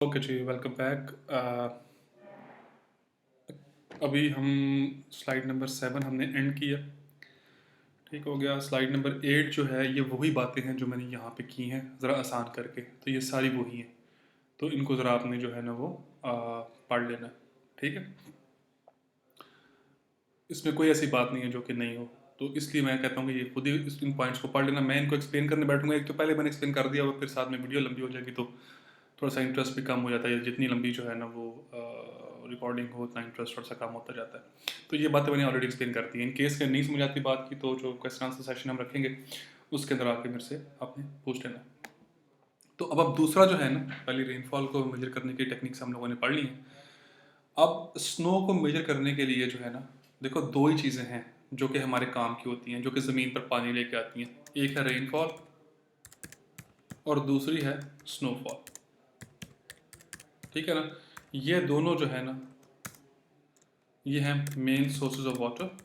Okay जी, welcome back. अभी हम slide number 7 हमने एंड किया। ठीक हो गया। स्लाइड नंबर 8 जो है ये वही बातें हैं जो मैंने यहाँ पे की हैं, ज़रा आसान करके। तो ये सारी वही हैं, तो इनको ज़रा आपने जो है ना वो पढ़ लेना है। ठीक है, इसमें कोई ऐसी बात नहीं है जो कि नहीं हो। तो इसलिए मैं कहता हूँ कि ये खुद ही इन पॉइंट्स को पढ़ लेना। मैं इनको एक्सप्लेन करने बैठूंगा, एक तो पहले मैंने एक्सप्लेन कर दिया और फिर साथ में वीडियो लंबी हो जाएगी तो थोड़ा सा इंटरेस्ट भी कम हो जाता है। जितनी लंबी जो है ना वो रिकॉर्डिंग हो उतना इंटरेस्ट थोड़ा सा कम होता जाता है। तो ये बातें मैंने ऑलरेडी एक्सप्लेन कर दी हैं। इन केस के नहीं समझ आती बात की तो जो क्वेश्चन आंसर सेशन हम रखेंगे उसके अंदर आके मेरे से आपने पूछ लेना। तो अब दूसरा जो है ना, पहले रेनफॉल को मेजर करने की टेक्निक्स हम लोगों ने पढ़ ली हैं। अब स्नो को मेजर करने के लिए जो है ना, देखो दो ही चीज़ें हैं जो कि हमारे काम की होती हैं, जो कि ज़मीन पर पानी लेके आती हैं। एक है रेनफॉल और दूसरी है स्नोफॉल। ठीक है ना, ये दोनों जो है ना ये हैं main sources of water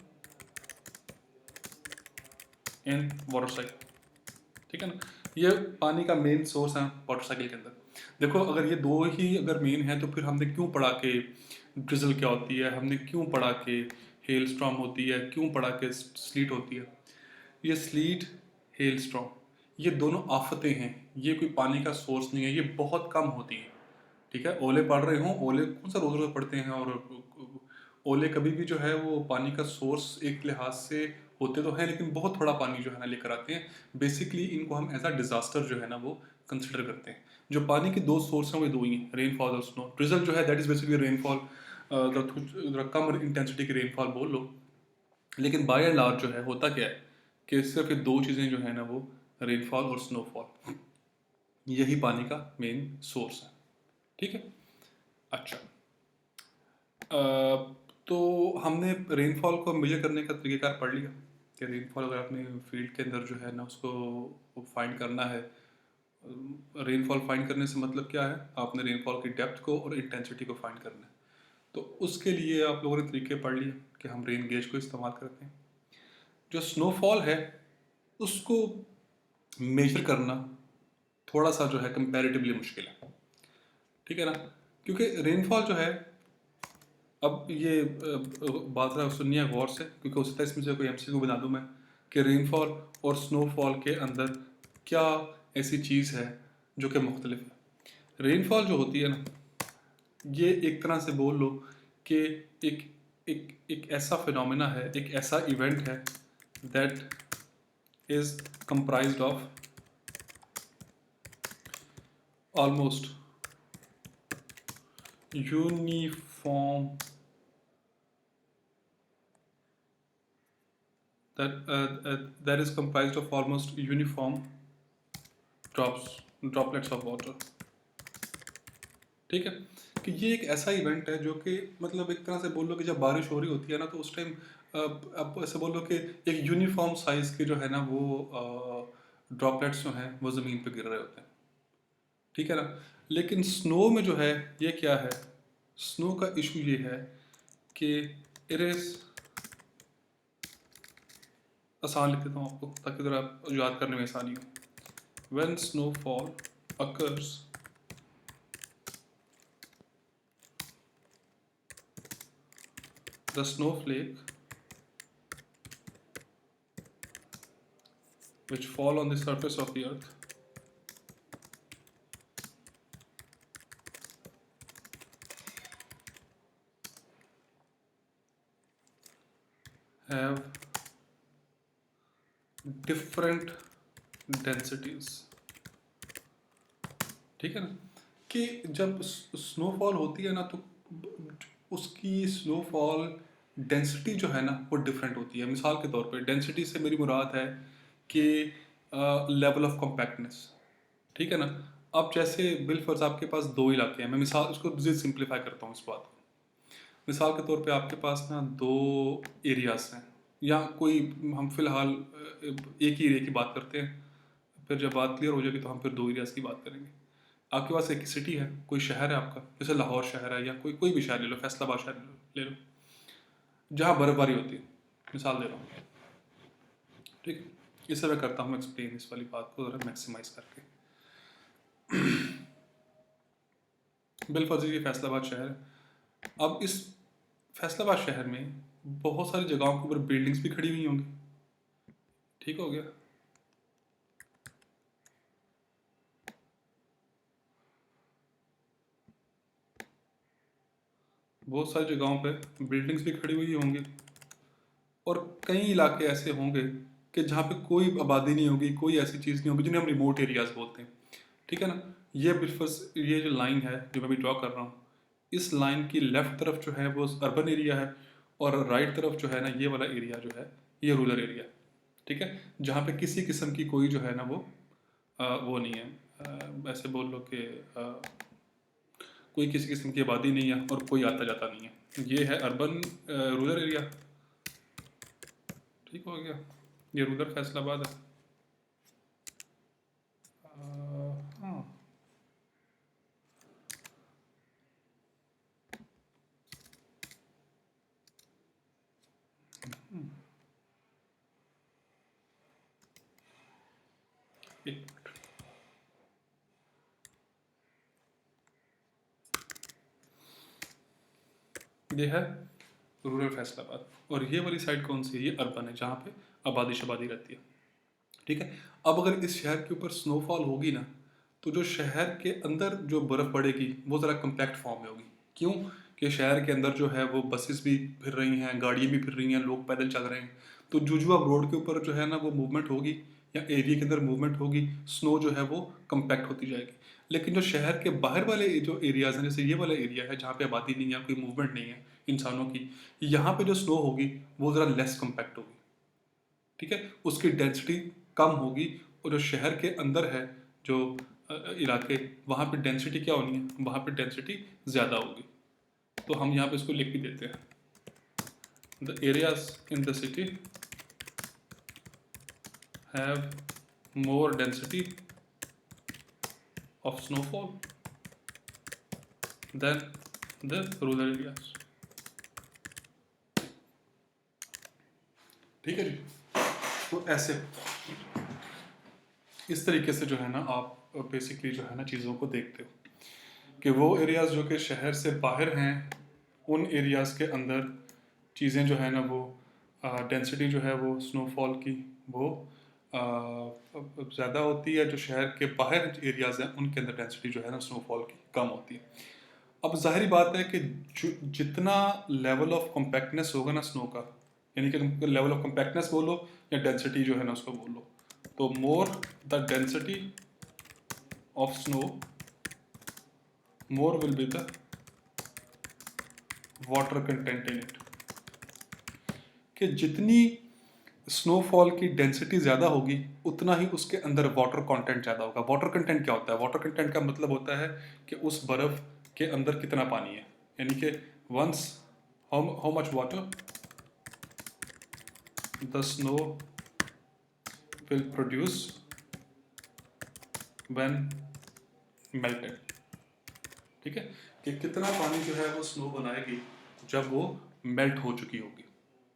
in water cycle. ठीक है ना, ये पानी का मेन सोर्स है वाटर साइकिल के अंदर। देखो अगर ये दो ही अगर मेन है तो फिर हमने क्यों पढ़ा कि ड्रिजल क्या होती है, हमने क्यों पढ़ा कि हेल स्टॉर्म होती है, क्यों पढ़ा कि स्लीट होती है। ये स्लीट, हेल स्टॉर्म, ये दोनों आफतें हैं। ये कोई पानी का सोर्स नहीं है, ये बहुत कम होती है। ठीक है, ओले पड़ रहे हों, ओले कौन सा रोज रोज पड़ते हैं, और ओले कभी भी जो है वो पानी का सोर्स एक लिहाज से होते तो हैं, लेकिन बहुत थोड़ा पानी जो है ना लेकर आते हैं। बेसिकली इनको हम एज अ डिजास्टर जो है ना वो कंसिडर करते हैं। जो पानी के दो सोर्स हैं वो दो ही हैं, रेनफॉल और स्नो। ड्रिजल जो है that is basically rainfall, come intensity की रेनफॉल बोल लो। लेकिन बाय एंड लार्ज जो है होता क्या है कि सिर्फ ये दो चीज़ें जो है ना वो रेनफॉल और स्नोफॉल, यही पानी का मेन सोर्स है। ठीक है, अच्छा। तो हमने रेनफॉल को मेजर करने का तरीकेकार पढ़ लिया कि रेनफॉल अगर आपने फील्ड के अंदर जो है ना उसको फाइंड करना है। रेनफॉल फाइंड करने से मतलब क्या है, आपने रेनफॉल की डेप्थ को और इंटेंसिटी को फाइंड करना है। तो उसके लिए आप लोगों ने तरीके पढ़ लिए कि हम रेन गेज को इस्तेमाल करते हैं। जो स्नोफॉल है उसको मेजर करना थोड़ा सा जो है कंपैरेटिवली मुश्किल है। ठीक है ना, क्योंकि रेनफॉल जो है, अब ये बात जरा सुनिए गौर से, क्योंकि हो सकता है इसमें से कोई एमसीक्यू बना दूं मैं कि रेनफॉल और स्नोफॉल के अंदर क्या ऐसी चीज़ है जो कि मुख्तलिफ है। रेनफॉल जो होती है ना, ये एक तरह से बोल लो कि एक एक एक ऐसा फिनोमेना है, एक ऐसा इवेंट है that is comprised of almost uniform, that is comprised of almost uniform droplets of water। ठीक है, कि ये एक ऐसा इवेंट है जो कि मतलब एक तरह से बोल लो कि जब बारिश हो रही होती है ना तो उस टाइम आप ऐसे बोल लो कि एक यूनिफॉर्म साइज के जो है ना वो ड्रॉपलेट्स जो हैं वो ज़मीन पे गिर रहे होते हैं। ठीक है ना, लेकिन स्नो में जो है ये क्या है, स्नो का इशू ये है कि इट इज़, आसान लिख देता हूँ आपको ताकि ज़रा याद करने में आसानी हो। When snowfall occurs, the snowflake which fall on the surface of the earth have different densities। ठीक है ना, कि जब स्नोफॉल होती है ना तो उसकी स्नोफॉल डेंसिटी जो है ना वो डिफरेंट होती है। मिसाल के तौर पे डेंसिटी से मेरी मुराद है कि लेवल ऑफ कॉम्पैक्टनेस। ठीक है ना, अब जैसे बिलफर्ज आपके पास दो इलाके हैं, मैं मिसाल उसको सिंप्लीफाई करता हूँ इस बात को। मिसाल के तौर पे आपके पास ना दो एरियाज हैं, या कोई, हम फिलहाल एक ही एरिया की बात करते हैं, फिर जब बात क्लियर हो जाएगी तो हम फिर दो एरियाज की बात करेंगे। आपके पास एक सिटी है, कोई शहर है आपका, जैसे लाहौर शहर है या कोई कोई भी शहर ले लो, फैसलाबाद शहर ले लो जहाँ बर्फबारी होती है, मिसाल दे रहा हूँ। ठीक है, इससे मैं करता हूँ एक्सप्लेन इस वाली बात को ज़रा मैक्सिमाइज करके। बिलफर्ज ये फैसलाबाद शहर है। अब इस फैसलाबाद शहर में बहुत सारी जगहों के ऊपर बिल्डिंग्स भी खड़ी हुई होंगी। ठीक हो गया। बहुत सारी जगहों पे बिल्डिंग्स भी खड़ी हुई होंगी और कई इलाके ऐसे होंगे कि जहाँ पे कोई आबादी नहीं होगी, कोई ऐसी चीज़ नहीं होगी जिन्हें हम रिमोट एरियाज बोलते हैं। ठीक है ना। ये बिल्कुल ये जो लाइन है जो मैं अभी ड्रॉ कर रहा हूँ, इस लाइन की लेफ्ट तरफ जो है वो अर्बन एरिया है और राइट तरफ जो है ना ये वाला एरिया जो है ये रूरल एरिया। ठीक है। जहाँ पे किसी किस्म की कोई जो है ना वो नहीं है, ऐसे बोल लो कि कोई किसी किस्म की आबादी नहीं है और कोई आता जाता नहीं है। ये है अर्बन रूरल एरिया। ठीक हो गया। ये रूरल फैसलाबाद है। हाँ। एक ये है रूरल फैसलाबाद और ये वाली साइड कौन सी है? ये अर्बन है जहाँ पे आबादी शबादी रहती है। ठीक है। अब अगर इस शहर के ऊपर स्नोफॉल होगी ना तो जो शहर के अंदर जो बर्फ़ पड़ेगी वो ज़रा कम्पैक्ट फॉर्म में होगी। क्यों? कि शहर के अंदर जो है वो बसेस भी फिर रही हैं, गाड़ियाँ भी फिर रही हैं, लोग पैदल चल रहे हैं। तो जो अब रोड के ऊपर जो है ना वो मूवमेंट होगी या एरिया के अंदर मूवमेंट होगी, स्नो जो है वो कम्पैक्ट होती जाएगी। लेकिन जो शहर के बाहर वाले जो एरियाज़ हैं, जैसे ये वाला एरिया है जहाँ पे आबादी नहीं है, कोई मूवमेंट नहीं है इंसानों की, यहाँ पे जो स्नो होगी वो ज़रा लेस कम्पैक्ट होगी। ठीक है। उसकी डेंसिटी कम होगी और जो शहर के अंदर है जो इलाके, वहाँ पे डेंसिटी क्या होनी है? वहाँ पे डेंसिटी ज़्यादा होगी। तो हम यहाँ पे इसको लिख भी देते हैं, the areas in the city have more density of snowfall than the rural areas. ठीक है जी। तो ऐसे इस तरीके से जो है ना आप बेसिकली जो है ना चीज़ों को देखते हो कि वो एरियाज़ जो कि शहर से बाहर हैं उन एरियाज़ के अंदर चीज़ें जो है ना वो डेंसिटी जो है वो स्नोफॉल की वो ज़्यादा होती है। जो शहर के बाहर एरियाज़ हैं उनके अंदर डेंसिटी जो है ना स्नोफॉल की कम होती है। अब ज़ाहिर बात है कि जितना लेवल ऑफ कम्पैक्टनेस होगा ना स्नो का, यानी कि लेवल ऑफ कम्पैक्टनेस बोलो या डेंसिटी जो है ना उसको बोलो, तो more the density of snow more will be the water content in it. कि जितनी स्नोफॉल की डेंसिटी ज़्यादा होगी उतना ही उसके अंदर वाटर कंटेंट ज़्यादा होगा। वाटर कंटेंट क्या होता है? वाटर कंटेंट का मतलब होता है कि उस बर्फ़ के अंदर कितना पानी है, यानी कि once how much water the snow will produce when melted. ठीक है। कि कितना पानी जो है वो स्नो बनाएगी जब वो मेल्ट हो चुकी होगी।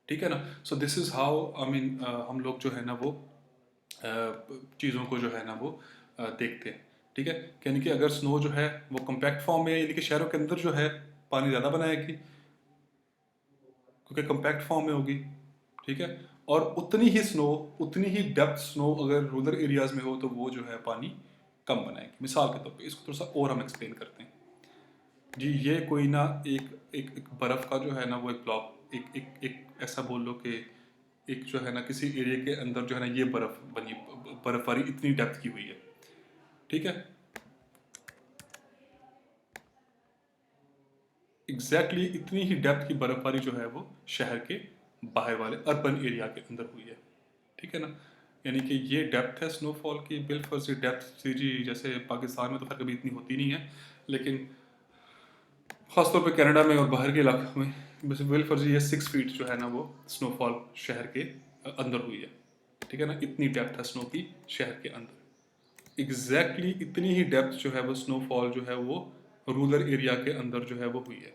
ठीक है ना। So this is how I mean हम लोग जो है ना वो चीज़ों को जो है ना वो देखते हैं। ठीक है। यानी कि अगर स्नो जो है वो कम्पैक्ट फॉर्म में, यानी कि शहरों के अंदर जो है पानी ज़्यादा बनाएगी क्योंकि कम्पैक्ट फॉर्म में होगी। ठीक है। और उतनी ही स्नो, उतनी ही डेप्थ स्नो अगर रूरल एरियाज़ में हो तो वो जो है पानी कम बनाएगी। मिसाल के तौर पे इसको थोड़ा सा और हम एक्सप्लेन करते हैं जी। ये कोई ना एक बर्फ़ का जो है ना वो एक ब्लॉक, एक ऐसा बोल लो कि एक जो है ना किसी एरिया के अंदर जो है ना ये बर्फ़ बनी, बर्फबारी इतनी डेप्थ की हुई है। ठीक है। एग्जैक्टली इतनी ही डेप्थ की बर्फबारी जो है वो शहर के बाहर वाले अर्बन एरिया के अंदर हुई है। ठीक है ना। यानी कि ये डेप्थ है स्नोफॉल की, बिल्कुल सी डेप्थ थी जी। जैसे पाकिस्तान में तो खैर कभी इतनी होती नहीं है, लेकिन ख़ासतौर पे कनाडा में और बाहर के इलाकों में बस बिल्कुल ये 6 फीट जो है ना वो स्नोफॉल शहर के अंदर हुई है। ठीक है ना। इतनी डेप्थ है स्नो की शहर के अंदर। एग्जैक्टली इतनी ही डेप्थ जो है वो स्नोफॉल जो है वो रूरल एरिया के अंदर जो है वो हुई है।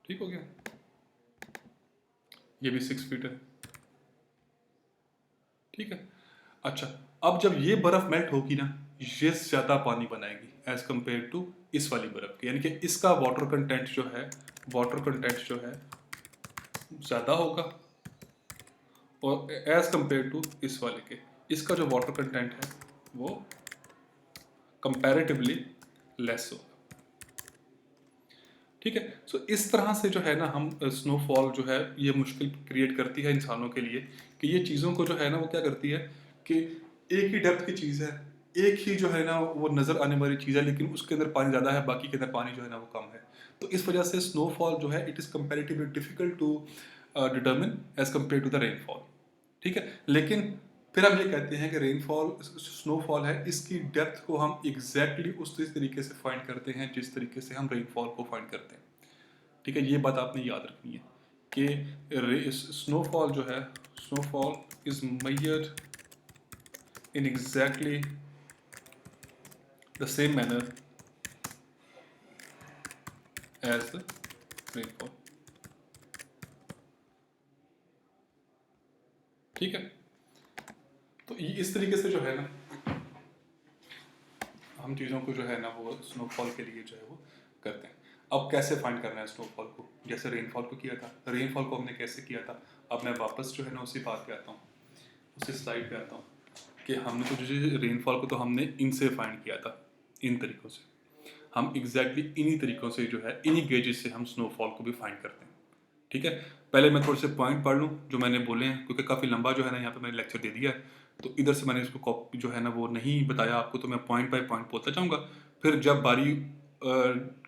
ठीक हो गया। ये भी 6 फीट है। ठीक है। अच्छा, अब जब ये बर्फ मेल्ट होगी ना ये ज़्यादा पानी बनाएगी एज कम्पेयर टू इस वाली बर्फ़ के, यानी कि इसका वाटर कंटेंट जो है ज़्यादा होगा, और एज कम्पेयर टू इस वाले के इसका जो वाटर कंटेंट है वो कंपैरेटिवली लेस होगा। ठीक है, सो इस तरह से जो है ना हम स्नोफॉल जो है ये मुश्किल क्रिएट करती है इंसानों के लिए, कि ये चीज़ों को जो है ना वो क्या करती है कि एक ही डेप्थ की चीज़ है, एक ही जो है ना वो नज़र आने वाली चीज़ है, लेकिन उसके अंदर पानी ज़्यादा है, बाकी के अंदर पानी जो है ना वो कम है। तो इस वजह से स्नोफॉल जो है it is comparatively difficult to determine as compare to the rainfall. ठीक है, लेकिन फिर हम ये कहते हैं कि रेनफॉल स्नोफॉल है, इसकी डेप्थ को हम एग्जैक्टली उस तरीके से फाइंड करते हैं जिस तरीके से हम रेनफॉल को फाइंड करते हैं। ठीक है, ये बात आपने याद रखनी है कि स्नोफॉल जो है, snowfall is measured in exactly the same manner as the rainfall. ठीक है, तो इस तरीके से जो है ना हम चीज़ों को जो है ना वो स्नोफॉल के लिए जो है वो करते हैं। अब कैसे फाइंड करना है स्नोफॉल को, जैसे रेनफॉल को किया था, रेनफॉल को हमने कैसे किया था। अब मैं वापस जो है ना उसी बात पे आता हूँ, उसी स्लाइड पे आता हूँ कि हमने तो जो रेनफॉल को तो हमने इनसे फाइंड किया था, इन तरीक़ों से। हम एग्जैक्टली इन्हीं तरीक़ों से जो है, इन्हीं गेजेस से हम स्नोफॉल को भी फाइंड करते हैं। ठीक है, पहले मैं थोड़े से पॉइंट पढ़ लूँ जो मैंने बोले हैं, क्योंकि काफ़ी लंबा जो है ना यहाँ पे मैंने लेक्चर दे दिया है, तो इधर से मैंने इसको कॉपी जो है ना वो नहीं बताया आपको, तो मैं पॉइंट बाय पॉइंट बोलता जाऊँगा। फिर जब बारी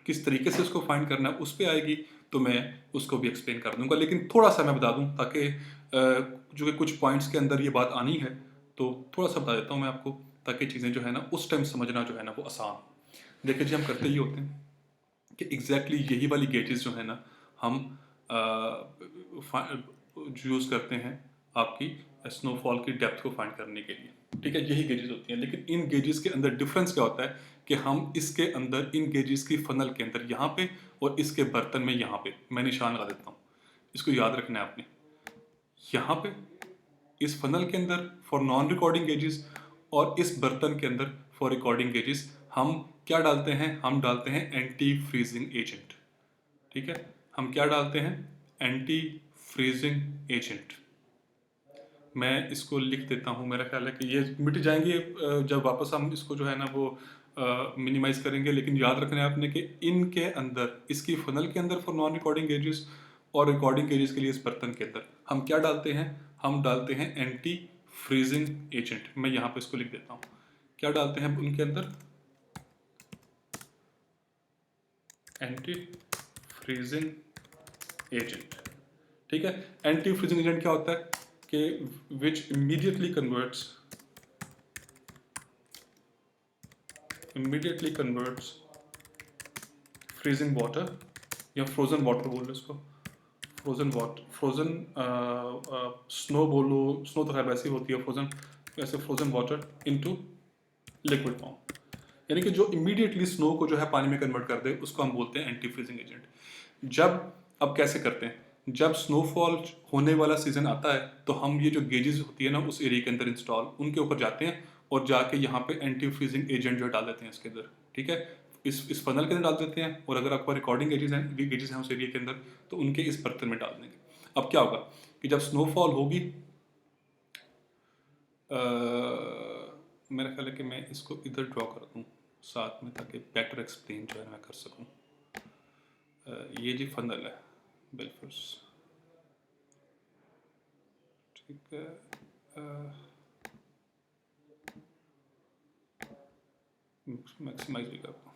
किस तरीके से उसको फाइंड करना है उस पर आएगी तो मैं उसको भी एक्सप्लेन कर दूंगा, लेकिन थोड़ा सा मैं बता दूं ताकि जो कि कुछ पॉइंट्स के अंदर ये बात आनी है, तो थोड़ा सा बता देता हूँ मैं आपको, ताकि चीज़ें जो है ना उस टाइम समझना जो है ना वो आसान हो। देखिए जी, हम करते ही होते हैं कि एग्जैक्टली यही वाली गेजेस जो है ना हम यूज़ करते हैं आपकी स्नोफॉल की डेप्थ को फाइंड करने के लिए। ठीक है, यही गेजेस होती हैं, लेकिन इन गेजेस के अंदर डिफरेंस क्या होता है कि हम इसके अंदर इन गेजेस की फनल के अंदर यहाँ पे और इसके बर्तन में यहाँ पे, मैं निशान लगा देता हूँ, इसको याद रखना है आपने। यहाँ पे इस फनल के अंदर फॉर नॉन रिकॉर्डिंग गेजेस और इस बर्तन के अंदर फॉर रिकॉर्डिंग गेजेस हम क्या डालते हैं, हम डालते हैं एंटी फ्रीजिंग एजेंट। ठीक है, हम क्या डालते हैं, एंटी फ्रीजिंग एजेंट। मैं इसको लिख देता हूँ, मेरा ख्याल है कि ये मिट जाएंगे जब वापस हम इसको जो है ना वो मिनिमाइज करेंगे, लेकिन याद रखना है आपने कि इनके अंदर, इसकी फनल के अंदर फॉर नॉन रिकॉर्डिंग गेजेस और रिकॉर्डिंग गेजेस के लिए इस बर्तन के अंदर हम क्या डालते हैं, हम डालते हैं एंटी फ्रीजिंग एजेंट। मैं यहाँ पे इसको लिख देता हूँ, क्या डालते हैं उनके अंदर, एंटी फ्रीजिंग एजेंट। ठीक है, एंटी फ्रीजिंग एजेंट क्या होता है कि which immediately converts freezing water या frozen water बोल लो इसको, frozen water, frozen snow बोलो, snow तो खैर वैसे ही होती है frozen, वैसे frozen water into liquid form, यानी कि जो इमीडिएटली स्नो को जो है पानी में कन्वर्ट कर दे उसको हम बोलते हैं एंटी फ्रीजिंग एजेंट। जब अब कैसे करते हैं, जब स्नोफॉल होने वाला सीजन आता है तो हम ये जो गेजेस होती है ना उस एरिया के अंदर इंस्टॉल, उनके ऊपर जाते हैं और जाके यहाँ पे एंटी फ्रीजिंग एजेंट जो डाल देते हैं इसके अंदर। ठीक है, इस फनल के अंदर डाल देते हैं, और अगर आपका रिकॉर्डिंग गेजेस हैं उस एरिया के अंदर तो उनके इस बर्तन में डाल देंगे। अब क्या होगा कि जब स्नोफॉल होगी, मेरा ख्याल है कि मैं इसको इधर ड्रॉ कर दूँ साथ में ताकि बेटर एक्सप्लेन जो है मैं कर सकूँ। ये जी फनल है बिल्कुल, ठीक है, मैक्सिमाइज भी करता हूँ।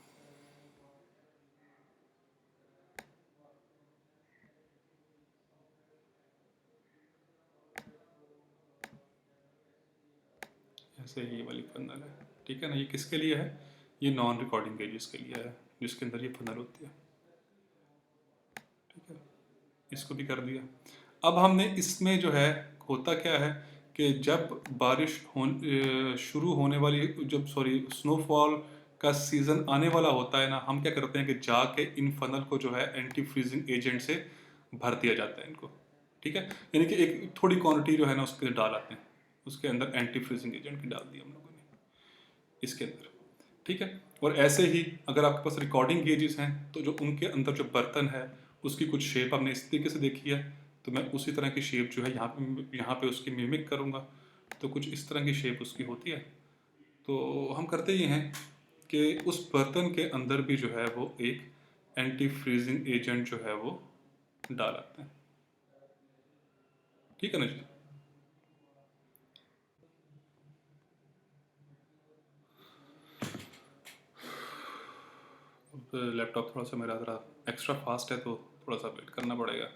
ऐसे ही ये वाली फनल है, ठीक है ना, ये किसके लिए है, ये नॉन रिकॉर्डिंग गेजेस के लिए है जिसके अंदर ये फनल होती है। ठीक है, इसको भी कर दिया। अब हमने इसमें जो है होता क्या है कि जब बारिश शुरू होने वाली, जब स्नोफॉल का सीज़न आने वाला होता है ना, हम क्या करते हैं कि जाके इन फनल को जो है एंटी फ्रीजिंग एजेंट से भर दिया जाता है इनको। ठीक है, यानी कि एक थोड़ी क्वांटिटी जो है ना उसके डाल आते हैं, उसके अंदर एंटी फ्रीजिंग एजेंट की डाल दी हम लोगों ने। इसके अंदर, ठीक है। और ऐसे ही अगर आपके पास रिकॉर्डिंग गेजेस हैं तो जो उनके अंदर जो बर्तन है उसकी कुछ शेप हमने इस तरीके से देखी है, तो मैं उसी तरह की शेप जो है यहाँ पे उसकी मिमिक करूँगा, तो कुछ इस तरह की शेप उसकी होती है। तो हम करते ये हैं कि उस बर्तन के अंदर भी जो है वो एक एंटी फ्रीजिंग एजेंट जो है वो डाल आते हैं, ठीक है ना जी। अब लैपटॉप थोड़ा सा मेरा ज़रा एक्स्ट्रा फास्ट है तो थोड़ा सा वेट करना पड़ेगा।